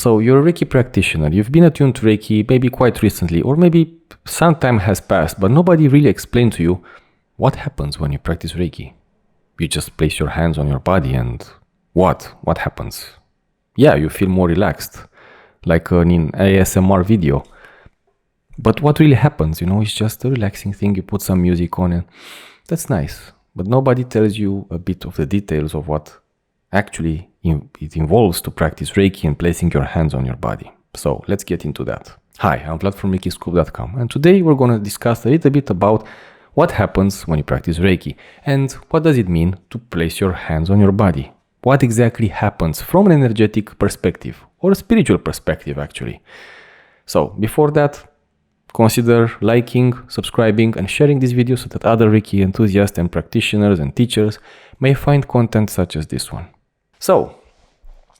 So you're a Reiki practitioner, you've been attuned to Reiki maybe quite recently, or maybe some time has passed, but nobody really explained to you what happens when you practice Reiki. You just place your hands on your body and what happens? Yeah, you feel more relaxed, like in ASMR video. But what really happens, it's just a relaxing thing. You put some music on and that's nice. But nobody tells you a bit of the details of what actually it involves to practice Reiki and placing your hands on your body. So let's get into that. Hi, I'm Vlad from ReikiScoop.com, and today we're going to discuss a little bit about what happens when you practice Reiki and what does it mean to place your hands on your body. What exactly happens from an energetic perspective or a spiritual perspective actually. So before that, consider liking, subscribing and sharing this video so that other Reiki enthusiasts and practitioners and teachers may find content such as this one. So,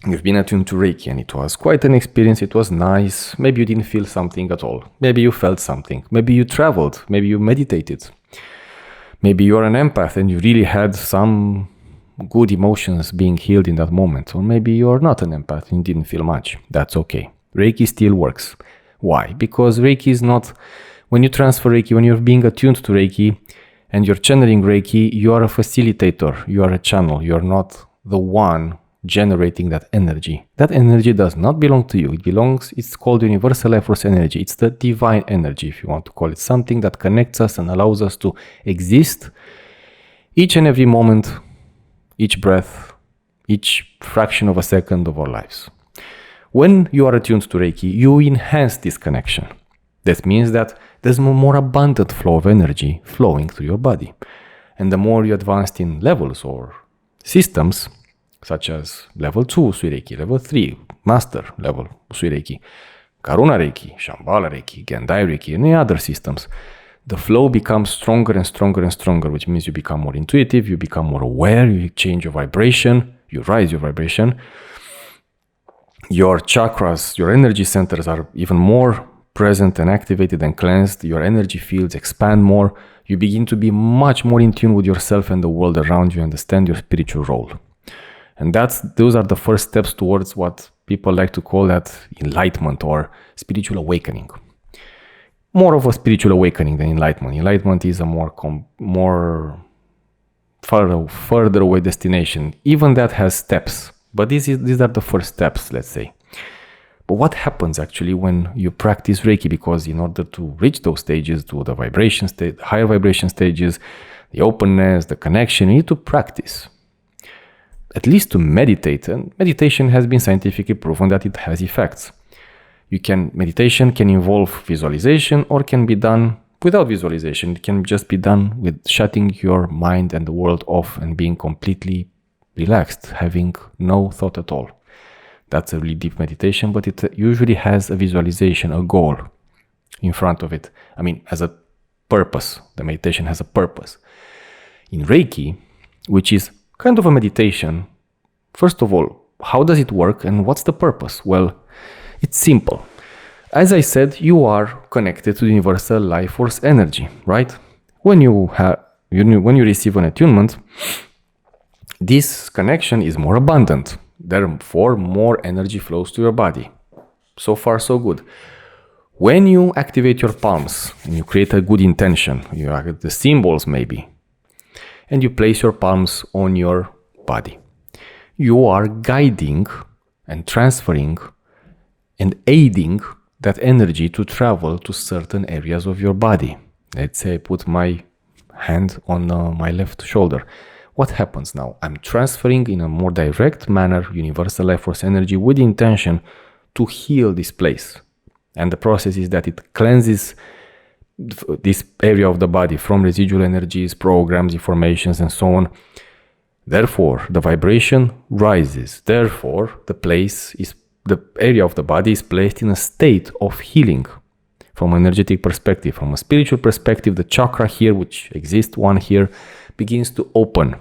you've been attuned to Reiki and it was quite an experience, it was nice. Maybe you didn't feel something at all. Maybe you felt something. Maybe you traveled. Maybe you meditated. Maybe you're an empath and you really had some good emotions being healed in that moment. Or maybe you're not an empath and you didn't feel much. That's okay. Reiki still works. Why? Because Reiki is not, when you transfer Reiki, when you're being attuned to Reiki and you're channeling Reiki, you are a facilitator, you are a channel, you're not the one generating that energy. That energy does not belong to you. It's called universal life force energy. It's the divine energy, if you want to call it, something that connects us and allows us to exist each and every moment, each breath, each fraction of a second of our lives. When you are attuned to Reiki, you enhance this connection. That means that there's a more abundant flow of energy flowing through your body. And the more you advanced in levels or systems, such as level 2 Sui Reiki, level 3 Master level Sui Reiki, Karuna Reiki, Shambhala Reiki, Gendai Reiki, and any other systems, the flow becomes stronger and stronger and stronger, which means you become more intuitive, you become more aware, you change your vibration, you rise your vibration. Your chakras, your energy centers are even more present and activated and cleansed. Your energy fields expand more. You begin to be much more in tune with yourself and the world around you, understand your spiritual role. And those are the first steps towards what people like to call that enlightenment or spiritual awakening. More of a spiritual awakening than enlightenment. Enlightenment is a more further away destination. Even that has steps. But these are the first steps, let's say. But what happens actually when you practice Reiki? Because in order to reach those stages, to the vibration state, higher vibration stages, the openness, the connection, you need to practice. At least to meditate. And meditation has been scientifically proven that it has effects. Meditation can involve visualization or can be done without visualization. It can just be done with shutting your mind and the world off and being completely relaxed, having no thought at all. That's a really deep meditation, but it usually has a visualization, a goal in front of it. As a purpose. The meditation has a purpose. In Reiki, which is kind of a meditation, first of all, how does it work and what's the purpose? Well, it's simple. As I said, you are connected to the universal life force energy, right? When you receive an attunement, this connection is more abundant. Therefore, more energy flows to your body. So far, so good. When you activate your palms and you create a good intention, you have the symbols maybe, and you place your palms on your body, you are guiding and transferring and aiding that energy to travel to certain areas of your body. Let's say I put my hand on my left shoulder. What happens now? I'm transferring in a more direct manner universal life force energy with the intention to heal this place. And the process is that it cleanses this area of the body from residual energies, programs, informations, and so on. Therefore, the vibration rises. Therefore, the area of the body is placed in a state of healing from an energetic perspective. From a spiritual perspective, the chakra here, which exists one here, begins to open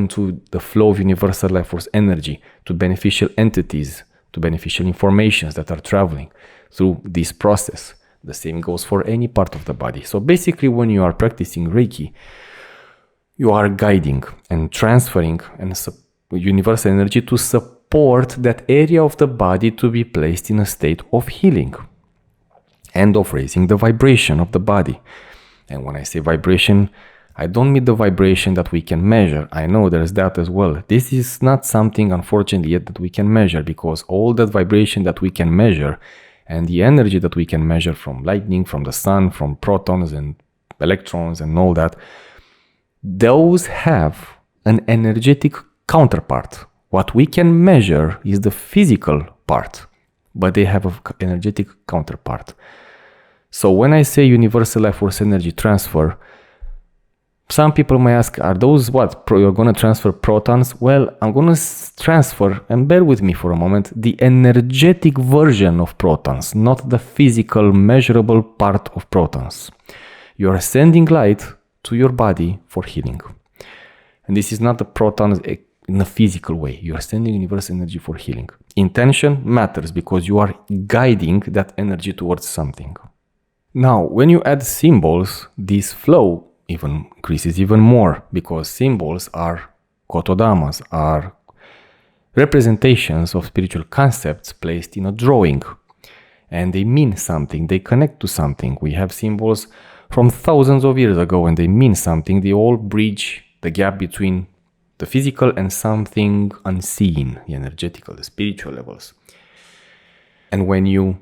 to the flow of universal life force energy, to beneficial entities, to beneficial informations that are traveling through this process. The same goes for any part of the body. So basically, when you are practicing Reiki, you are guiding and transferring universal energy to support support that area of the body to be placed in a state of healing and of raising the vibration of the body. And when I say vibration, I don't mean the vibration that we can measure. I know there's that as well. This is not something, unfortunately, yet that we can measure, because all that vibration that we can measure and the energy that we can measure from lightning, from the sun, from protons and electrons and all that, those have an energetic counterpart. What we can measure is the physical part, but they have an energetic counterpart. So when I say universal life force energy transfer, some people may ask, are those what? You're going to transfer protons? Well, I'm going to transfer, and bear with me for a moment, the energetic version of protons, not the physical measurable part of protons. You are sending light to your body for healing. And this is not the protons in a physical way. You are sending universal energy for healing. Intention matters because you are guiding that energy towards something. Now, when you add symbols, this flow even increases even more, because symbols are kotodamas, are representations of spiritual concepts placed in a drawing. And they mean something, they connect to something. We have symbols from thousands of years ago and they mean something. They all bridge the gap between the physical and something unseen, the energetical, the spiritual levels. And when you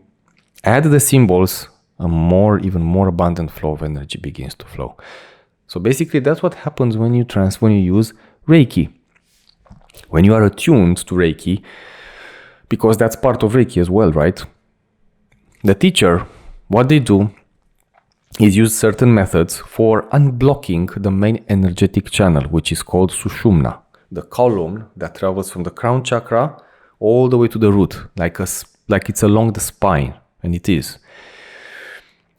add the symbols, even more abundant flow of energy begins to flow. So basically that's what happens when you use Reiki. When you are attuned to Reiki, because that's part of Reiki as well, right? The teacher, what they do is use certain methods for unblocking the main energetic channel, which is called Sushumna, the column that travels from the crown chakra all the way to the root, like it's along the spine, and it is.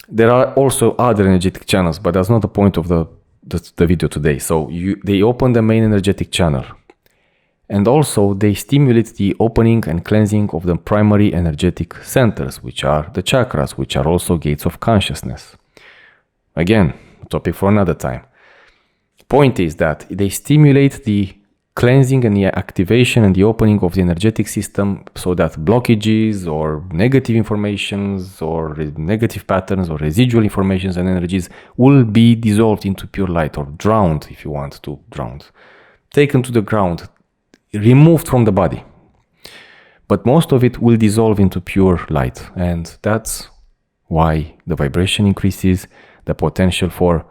There are also other energetic channels, but that's not the point of the video today. So they open the main energetic channel. And also they stimulate the opening and cleansing of the primary energetic centers, which are the chakras, which are also gates of consciousness. Again, a topic for another time. Point is that they stimulate the cleansing and the activation and the opening of the energetic system so that blockages or negative informations or negative patterns or residual informations and energies will be dissolved into pure light, or drowned, if you want to drown, taken to the ground, removed from the body. But most of it will dissolve into pure light, and that's why the vibration increases, the potential for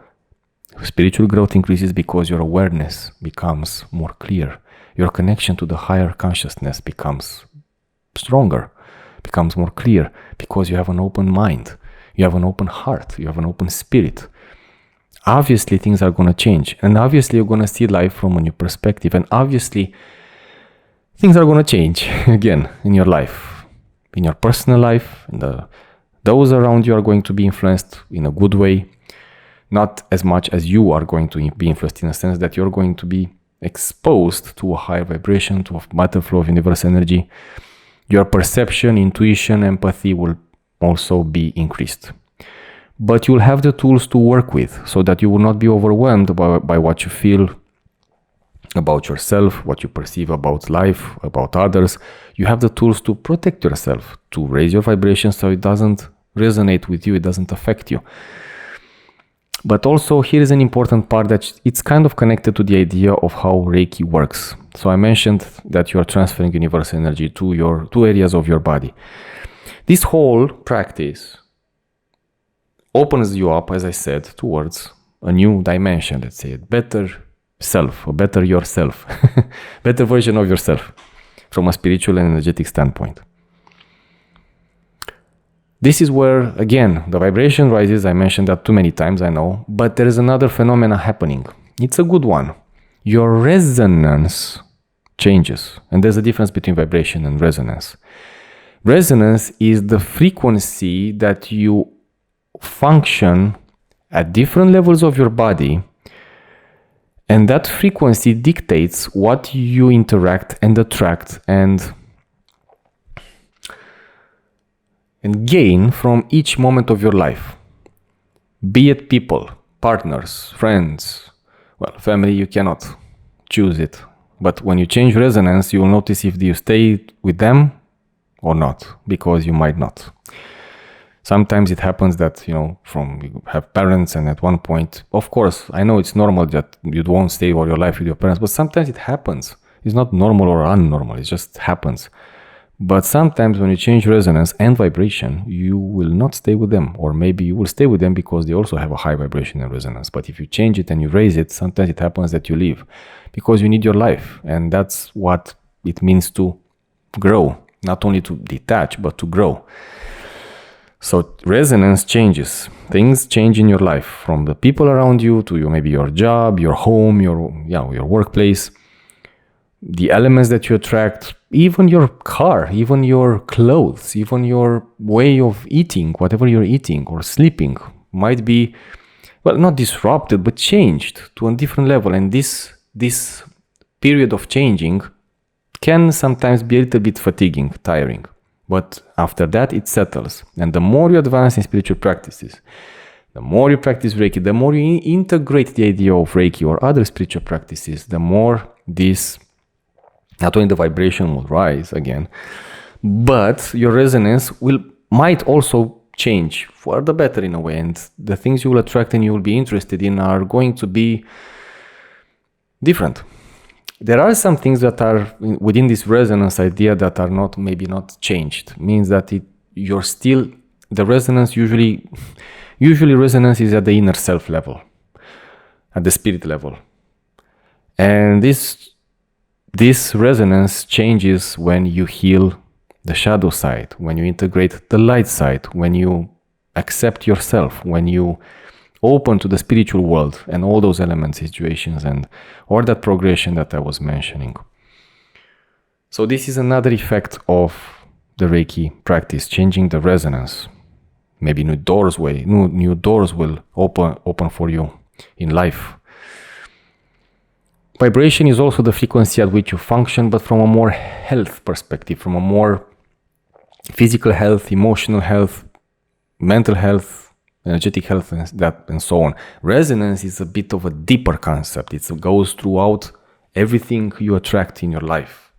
spiritual growth increases, because your awareness becomes more clear. Your connection to the higher consciousness becomes stronger, becomes more clear, because you have an open mind, you have an open heart, you have an open spirit. Obviously, things are going to change, and obviously, you're going to see life from a new perspective, and obviously, things are going to change again in your life, in your personal life, and those around you are going to be influenced in a good way. Not as much as you are going to be influenced, in a sense that you're going to be exposed to a higher vibration, to a better flow of universal energy. Your perception, intuition, empathy will also be increased. But you'll have the tools to work with so that you will not be overwhelmed by what you feel about yourself, what you perceive about life, about others. You have the tools to protect yourself, to raise your vibration so it doesn't resonate with you, it doesn't affect you. But also here is an important part that it's kind of connected to the idea of how Reiki works. So I mentioned that you are transferring universal energy to your two areas of your body. This whole practice opens you up, as I said, towards a new dimension, let's say, a better self, a better yourself, better version of yourself from a spiritual and energetic standpoint. This is where, again, the vibration rises. I mentioned that too many times, I know, but there is another phenomena happening. It's a good one. Your resonance changes, and there's a difference between vibration and resonance. Resonance is the frequency that you function at different levels of your body, and that frequency dictates what you interact and attract and gain from each moment of your life. Be it people, partners, friends, well, family, you cannot choose it, But when you change resonance, you will notice if you stay with them or not, because you might not. Sometimes it happens that, you have parents, and at one point, of course, I know it's normal that you won't stay all your life with your parents, but sometimes it happens. It's not normal or unnormal, it just happens. But sometimes when you change resonance and vibration, you will not stay with them, or maybe you will stay with them because they also have a high vibration and resonance. But if you change it and you raise it, sometimes it happens that you leave because you need your life. And that's what it means to grow, not only to detach, but to grow. So resonance changes. Things change in your life, from the people around you to maybe your job, your home, your workplace, the elements that you attract, even your car, even your clothes, even your way of eating, whatever you're eating or sleeping might be, well, not disrupted, but changed to a different level. And this period of changing can sometimes be a little bit fatiguing, tiring. But after that, it settles. And the more you advance in spiritual practices, the more you practice Reiki, the more you integrate the idea of Reiki or other spiritual practices, the more this, not only the vibration will rise again, but your resonance might also change for the better in a way. And the things you will attract and you will be interested in are going to be different. There are some things that are within this resonance idea that are maybe not changed. Means that you're still, the resonance usually resonance is at the inner self level, at the spirit level. And this resonance changes when you heal the shadow side, when you integrate the light side, when you accept yourself, when you open to the spiritual world and all those elements, situations, or that progression that I was mentioning. So this is another effect of the Reiki practice, changing the resonance. Maybe new doors will open for you in life. Vibration is also the frequency at which you function, but from a more health perspective, from a more physical health, emotional health, mental health, energetic health, and so on. Resonance is a bit of a deeper concept. It goes throughout everything you attract in your life.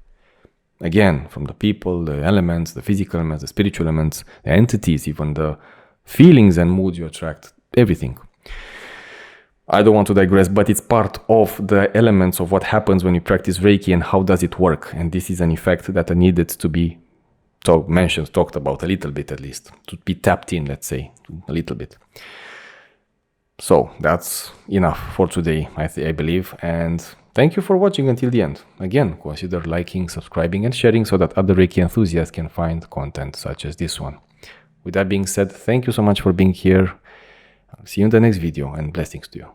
Again, from the people, the elements, the physical elements, the spiritual elements, the entities, even the feelings and moods you attract, everything. I don't want to digress, but it's part of the elements of what happens when you practice Reiki and how does it work. And this is an effect that I needed to be talked about a little bit, at least, to be tapped in, let's say, a little bit. So that's enough for today, I believe. And thank you for watching until the end. Again, consider liking, subscribing, and sharing so that other Reiki enthusiasts can find content such as this one. With that being said, thank you so much for being here. I'll see you in the next video, and blessings to you.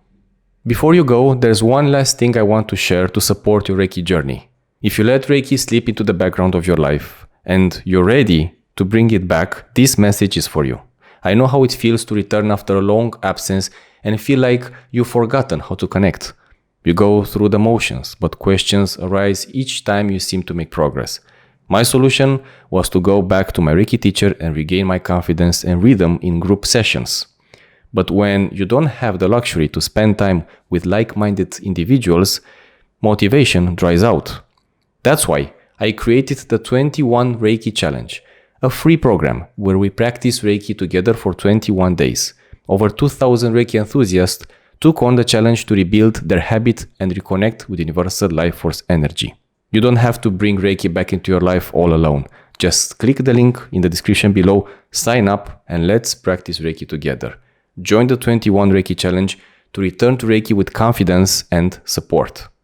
Before you go, there's one last thing I want to share to support your Reiki journey. If you let Reiki slip into the background of your life, and you're ready to bring it back, this message is for you. I know how it feels to return after a long absence and feel like you've forgotten how to connect. You go through the motions, but questions arise each time you seem to make progress. My solution was to go back to my Reiki teacher and regain my confidence and rhythm in group sessions. But when you don't have the luxury to spend time with like-minded individuals, motivation dries out. That's why I created the 21 Reiki Challenge, a free program where we practice Reiki together for 21 days. Over 2,000 Reiki enthusiasts took on the challenge to rebuild their habit and reconnect with universal life force energy. You don't have to bring Reiki back into your life all alone. Just click the link in the description below, sign up, and let's practice Reiki together. Join the 21 Reiki Challenge to return to Reiki with confidence and support.